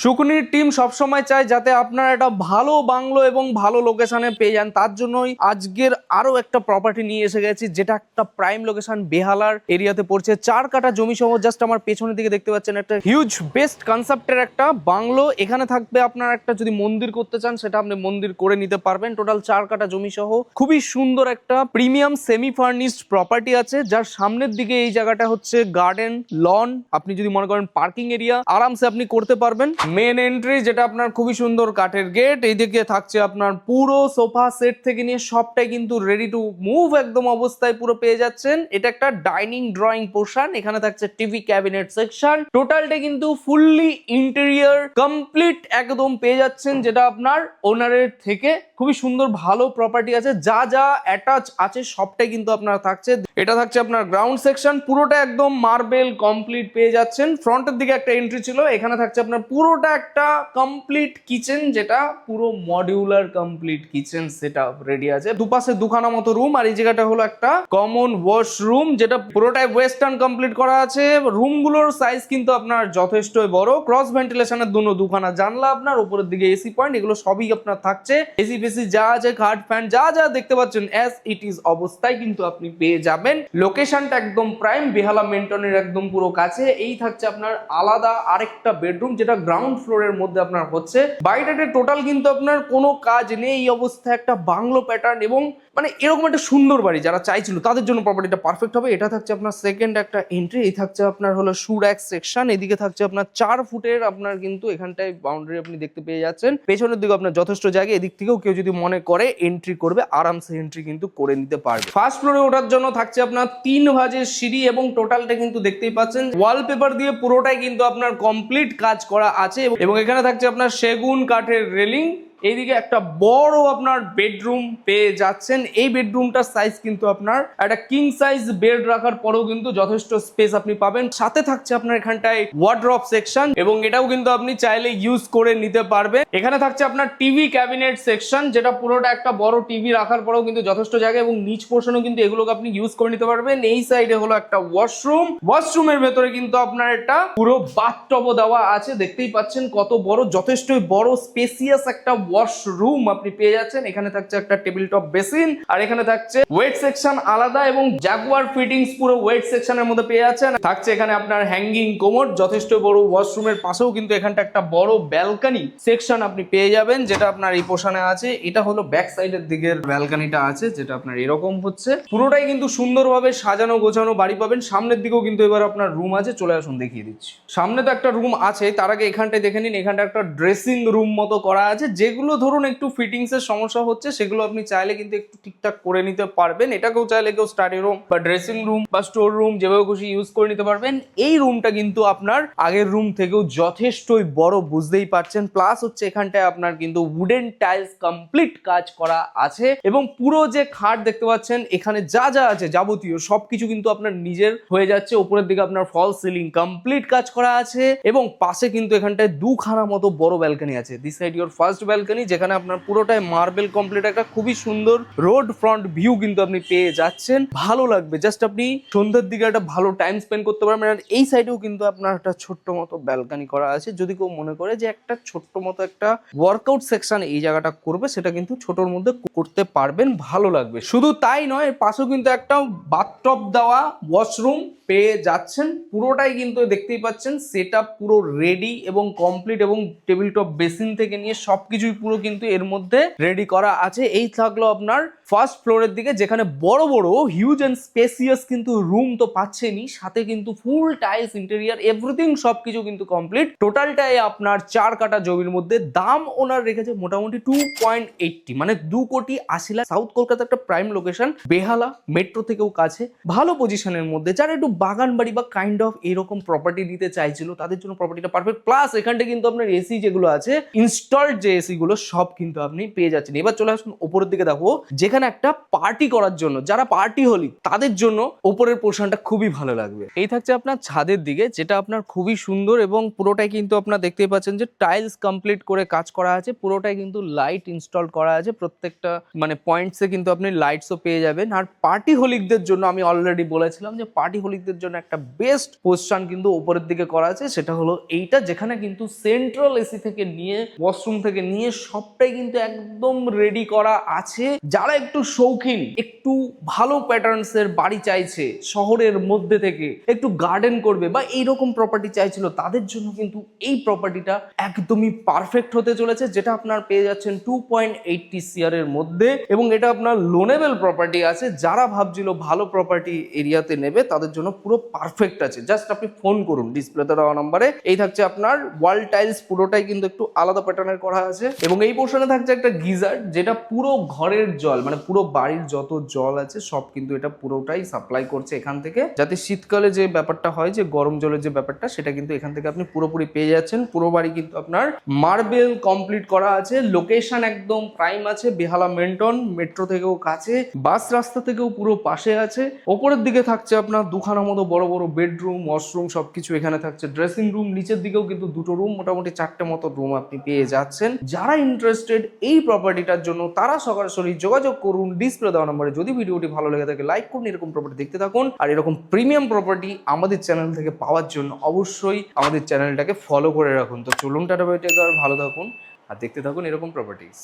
শুকুনির team সবসময় চায় যাতে আপনারা একটা ভালো বাংলো এবং ভালো লোকেশনে পেয়ে যান। তার জন্যই আজকের আরো একটা প্রপার্টি নিয়ে এসে গেছি, যেটা একটা প্রাইম লোকেশন বেহালার এরিয়াতে পড়ছে। 4 কাঠা জমি সহ জাস্ট আমার পেছনের দিকে দেখতে পাচ্ছেন একটা হিউজ বেস্ট কনসেপ্টের একটা বাংলো। এখানে থাকবে আপনার একটা, যদি মন্দির করতে চান সেটা আপনি মন্দির করে নিতে পারবেন। টোটাল 4 কাঠা জমি সহ খুবই সুন্দর একটা প্রিমিয়াম সেমি ফার্নিশড প্রপার্টি আছে, যার সামনের দিকে এই জায়গাটা হচ্ছে গার্ডেন লন। আপনি যদি মনে করেন পার্কিং এরিয়া আরামসে আপনি করতে পারবেন। মেন এন্ট্রি যেটা আপনার খুবই সুন্দর কাঠের গেট, এইদিকে থাকছে আপনার পুরো সোফা সেট থেকে নিয়ে সবটাই কিন্তু রেডি টু মুভ একদম অবস্থায় পুরো পেয়ে যাচ্ছেন। এটা একটা ডাইনিং ড্রয়িং পোর্শন, এখানে থাকছে টিভি ক্যাবিনেট সেকশন। টোটালটা কিন্তু ফুললি ইন্টেরিয়র কমপ্লিট একদম পেয়ে যাচ্ছেন, যেটা আপনার ওনারের থেকে খুবই সুন্দর ভালো প্রপার্টি আছে। যা যা অ্যাটাচ আছে সবটাই কিন্তু আপনার থাকছে। এটা থাকছে আপনার গ্রাউন্ড সেকশন, পুরোটা একদম মার্বেল কমপ্লিট পেয়ে যাচ্ছেন। ফ্রন্টের দিকে একটা এন্ট্রি ছিল, এখানে থাকছে আপনার পুরোটা একটা কমপ্লিট কিচেন, যেটা পুরো modular complete kitchen setup ready আছে। দুপাশে দুখানা মতো রুম, আর এই জায়গাটা হলো একটা কমন ওয়াশরুম, যেটা পুরোটাই ওয়েস্টার্ন কমপ্লিট করা আছে। রুমগুলোর সাইজ কিন্তু আপনার যথেষ্টই বড়। ক্রস ভেন্টিলেশনের দুখানা জানলা, আপনার উপরের দিকে এসি পয়েন্ট, এগুলো সবই আপনার থাকছে। এসি ফেসি যা আছে, খাট ফ্যান যা যা দেখতে পাচ্ছেন অ্যাজ ইট ইজ অবস্থায় কিন্তু আপনি পেয়ে যাবেন। লোকেশনটা একদম প্রাইম বেহালা মেন্টনের একদম পুরো কাছে। এই থাকছে আপনার আলাদা আরেকটা বেডরুম, যেটা গ্রাউন্ড ফ্লোরের মধ্যে আপনার হচ্ছে। বাইরেটা টোটাল কিন্তু আপনার কোনো কাজ নেই, এই অবস্থায় একটা বাংলো প্যাটার্ন এবং মানে এরকম একটা সুন্দর বাড়ি যারা চাইছিল তাদের জন্য প্রপার্টিটা পারফেক্ট হবে। এটা থাকছে আপনার সেকেন্ড একটা এন্ট্রি, এই থাকছে আপনার হলো শু র‍্যাক সেকশন। এদিকে থাকছে আপনার 4 ফুটের আপনার কিন্তু এখানটায় বাউন্ডারি আপনি দেখতে পেয়ে যাচ্ছেন। পেছনের দিকে আপনার যথেষ্ট জায়গা, এদিক থেকেও কেউ যদি মনে করে এন্ট্রি করবে আরামসে এন্ট্রি কিন্তু করে নিতে পারবে। ফার্স্ট ফ্লোরে ওঠার জন্য থাকছে আপনার 3 ভাঁজের সিঁড়ি এবং টোটালটা কিন্তু দেখতেই পাচ্ছেন ওয়ালপেপার দিয়ে পুরোটাই কিন্তু আপনার কমপ্লিট কাজ করা আছে। এবং এখানে থাকছে আপনার সেগুন কাঠের রেলিং। এইদিকে একটা বড় আপনার বেডরুম পেয়ে যাচ্ছেন। এই বেডরুমটার সাইজ কিন্তু আপনার একটা কিং সাইজ বেড রাখার পরেও কিন্তু যথেষ্ট স্পেস আপনি পাবেন। সাথে থাকছে আপনার এখানটায় ওয়ার্ড্রপ সেকশন, এবং এটাও কিন্তু আপনি চাইলে ইউজ করে নিতে পারবেন। এখানে থাকছে আপনার টিভি ক্যাবিনেট সেকশন, যেটা পুরোটা একটা বড় টিভি রাখার পরেও কিন্তু যথেষ্ট জায়গা, এবং নিচ পোর্শনও কিন্তু এগুলোকে আপনি ইউজ করে নিতে পারবেন। এই সাইডে হলো একটা ওয়াশরুম, ওয়াশরুমের ভেতরে কিন্তু আপনার একটা পুরো বাথটবও দেওয়া আছে। দেখতেই পাচ্ছেন কত বড়, যথেষ্টই বড় স্পেসিয়াস একটা ওয়াশরুম আপনি পেয়ে যাচ্ছেন। এখানে থাকছে একটা টেবিল টপ বেসিন, আর এখানে থাকছে ওয়েট সেকশন আলাদা, এবং জাগুয়ার ফিটিংস পুরো ওয়েট সেকশনের মধ্যে পেয়ে যাচ্ছেন। থাকছে এখানে আপনার হ্যাঙ্গিং কোমোড, যথেষ্ট বড়। ওয়াশরুমের পাশেও কিন্তু এখানটা একটা বড় ব্যালকনি সেকশন আপনি পেয়ে যাবেন, যেটা আপনার এই পোর্শনে আছে। এটা হলো ব্যাক সাইডের দিকের ব্যালকনিটা আছে, যেটা আপনার এরকম হচ্ছে। পুরোটাই কিন্তু সুন্দরভাবে সাজানো গোছানো বাড়ি পাবেন। সামনের দিকেও কিন্তু এবার আপনার রুম আছে, চলে আসুন দেখিয়ে দিচ্ছি। সামনে তো একটা রুম আছে, তার আগে এখানটায় দেখে নিন। এখানটা একটা ড্রেসিং রুম মতো করা আছে, যেগুলো ধরুন একটু ফিটিংস এর সমস্যা হচ্ছে সেগুলো আপনি চাইলে কিন্তু একটু ঠিকঠাক করে নিতে পারবেন। এটাকেও চাইলে কেউ স্টাডি রুম বা ড্রেসিং রুম বা স্টোর রুম যেভাবে খুশি ইউজ করে নিতে পারবেন। এই রুমটা কিন্তু আপনার আগের রুম থেকেও যথেষ্টই বড়, বুঝতেই পারছেন। প্লাস হচ্ছে এখানটায় আপনার কিন্তু উডেন টাইলস কমপ্লিট কাজ করা আছে, এবং পুরো যে খাট দেখতে পাচ্ছেন এখানে যা যা আছে যাবতীয় সবকিছু কিন্তু আপনার নিজের হয়ে যাচ্ছে। উপরের দিকে আপনার ফল সিলিং কমপ্লিট কাজ করা আছে, এবং পাশে কিন্তু এখানটায় দুখানা মতো বড় ব্যালকনি আছে। This side your first balcony, যেখানে আপনার পুরোটাই মার্বেল কমপ্লিট একটা খুবই সুন্দর রোড ফ্রন্ট ভিউ কিন্তু আপনি পেয়ে যাচ্ছেন। ভালো লাগবে, জাস্ট আপনি সন্ধ্যার দিকে একটা ভালো টাইম স্পেন্ড করতে পারবেন। আর এই সাইডেও কিন্তু আপনার একটা ছোট্ট মতো ব্যালকনি করা আছে, যদি কেউ মনে করে যে একটা ছোট্ট মতো একটা ওয়ার্কআউট সেকশন এই জায়গাটা করবে, সেটা কিন্তু ছোটর মধ্যে করতে পারবেন, ভালো লাগবে। শুধু তাই নয়, এর পাশেও কিন্তু একটা বাথটব দেওয়া ওয়াশরুম পেয়ে যাচ্ছেন। পুরোটাই কিন্তু দেখতেই পাচ্ছেন সেটআপ পুরো রেডি এবং কমপ্লিট, এবং টেবিল টপ বেসিন থেকে নিয়ে সবকিছুই পুরো কিন্তু এর মধ্যে রেডি করা আছে। এই থাকলো আপনার ফার্স্ট ফ্লোরের দিকে, যেখানে বড় বড় হিউজ এন্ড স্পেসিয়াস কিন্তু রুম তো পাচ্ছেনই, সাথে কিন্তু ফুল টাইলস ইন্টেরিয়ার এভরিথিং সবকিছু কিন্তু কমপ্লিট। টোটালটাই আপনার 4 কাঠা জমির মধ্যে। দাম ওনার রেখেছে মোটামুটি 2.80, মানে 2,80,00,000। সাউথ কলকাতা একটা প্রাইম লোকেশন, বেহালা মেট্রো থেকেও কাছে, ভালো পজিশনের মধ্যে। যারা একটু বাগান বাড়ি বা কাইন্ড অফ এরকম প্রপার্টি দিতে চাইছিল তাদের জন্য প্রপার্টিটা পারফেক্ট। প্লাস এখানটা কিন্তু আপনার এসি যেগুলো আছে ইনস্টলড, যে এসি গুলো সব কিন্তু আপনি পেয়ে যাচ্ছেন। এবার চলে আসুন উপরের দিকে, দেখো যেখানে যেখানে একটা পার্টি করার জন্য, যারা পার্টি হলি তাদের জন্য ওপরের পোর্শনটা খুবই ভালো লাগবে। এই থাকছে আপনার ছাদের দিকে, যেটা আপনার খুবই সুন্দর এবং পুরোটাই কিন্তু আপনার দেখতেই পাচ্ছেন যে টাইলস কমপ্লিট করে কাজ করা আছে, পুরোটাই কিন্তু লাইট ইনস্টল করা আছে, প্রত্যেকটা মানে পয়েন্টসে কিন্তু আপনি লাইটসও পেয়ে যাবেন। আর পার্টি হোলিকদের জন্য আমি অলরেডি বলেছিলাম যে পার্টি হোলিকদের জন্য একটা বেস্ট পোজিশন কিন্তু উপরের দিকে করা আছে, সেটা হলো এইটা, যেখানে কিন্তু সেন্ট্রাল এসি থেকে নিয়ে ওয়াশরুম থেকে নিয়ে সবটাই কিন্তু একদম রেডি করা আছে। যারা একটু শৌখিন, একটু ভালো প্যাটার্নস এর বাড়ি চাইছে, শহরের মধ্যে থেকে একটু গার্ডেন করবে বা এইরকম প্রপার্টি চাইছিল, তাদের জন্য কিন্তু এই প্রপার্টিটা একদমই পারফেক্ট হতে চলেছে, যেটা আপনার পেয়ে যাচ্ছেন 2.80 CR এর মধ্যে। এবং এটা আপনার লোনেবল প্রপার্টি আছে, যারা ভাবছিল ভালো প্রপার্টি এরিয়াতে নেবে তাদের জন্য পুরো পারফেক্ট আছে। জাস্ট আপনি ফোন করুন ডিসপ্লেতে দেওয়া নম্বরে। এই থাকছে আপনার ওয়াল টাইলস, পুরোটাই কিন্তু একটু আলাদা প্যাটার্নের করা আছে এবং এই পোর্শনে থাকছে একটা গিজার, যেটা পুরো ঘরের জল মানে পুরো বাড়ির যত জল আছে সব কিন্তু এটা পুরোটাই সাপ্লাই করছে এখান থেকে, যাতে শীতকালে যে ব্যাপারটা হয় যে গরম জলের যে ব্যাপারটা, সেটা কিন্তু এখান থেকে আপনি পুরোপুরি পেয়ে যাচ্ছেন। পুরো বাড়ি কিন্তু আপনার মার্বেল কমপ্লিট করা আছে, লোকেশন একদম প্রাইম আছে, বেহালা মেন্টন, মেট্রো থেকেও কাছে, বাস রাস্তা থেকেও পুরো পাশে আছে। ওপরের দিকে থাকছে আপনার দুখানা মতো বড় বড় বেডরুম, ওয়াশরুম সবকিছু এখানে থাকছে, ড্রেসিং রুম, নিচের দিকেও কিন্তু দুটো রুম, মোটামুটি 4টে মতো রুম আপনি পেয়ে যাচ্ছেন। যারা ইন্টারেস্টেড এই প্রপার্টিটার জন্য তারা সরাসরি যোগাযোগ করুন ডিসপ্লে দেওয়া নম্বরে। যদি ভিডিওটি ভালো লেগে থাকে লাইক করুন, এরকম প্রপার্টি দেখতে থাকুন। আর এরকম প্রিমিয়াম প্রপার্টি আমাদের চ্যানেল থেকে পাওয়ার জন্য অবশ্যই আমাদের চ্যানেলটাকে ফলো করে রাখুন। তো চলুন টাটা বাই টেক কেয়ার, ভালো থাকুন আর দেখতে থাকুন এরকম প্রপার্টিজ।